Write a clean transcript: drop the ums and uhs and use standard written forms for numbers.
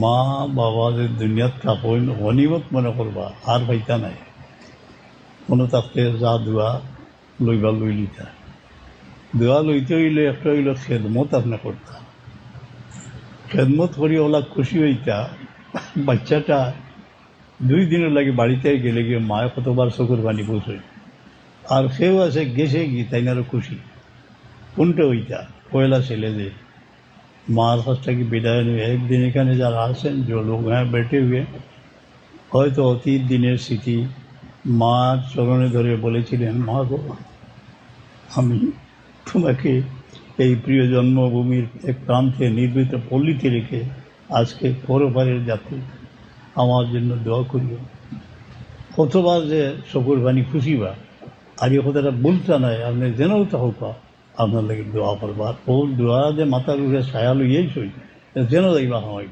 মা বাবা যে দুনিয়াত থাকইন গনিমত মনে করবা আর পাইতা নাই কোনো তাতে যা দোয়া লইবা লই লিতা দোয়া লইতে হইলে একটা হইল খেদমত আপনি করতা খেদমত করি ওলা খুশি হইতা বাচ্চাটা 2 দিনের লাগে বাড়িতে গেলে গিয়ে মায় কতবার চকুর পানি পৌঁছই আর সেও আছে গেছে গিয়ে তাই না আরো খুশি কোনটা হইতা পয়লা ছেলে যে मार हस्ता की विदाई नहीं एक दिन এখানে যারা আছেন जो लोग हैं बैठे हुए হয়তো অতীত দিনের স্মৃতি মার চরণে ধরে বলেছিলেন মা গো আমি তোমাকে এই প্রিয় জন্মভূমির এক প্রান্তে নির্মিত পল্লীতে রেখে আজকে পরপারের যাত্রী আমার জন্য দোয়া করিও কতবার যে চকুর পানি খুশিবা আর এই কথাটা বলতে নাই আপনি জেনেও তা হোক আপনার লাগে দোয়া করবার ও দোয়া যে মাথার উপরে ছায়া লইয়াই সই যেন যাইবা হয়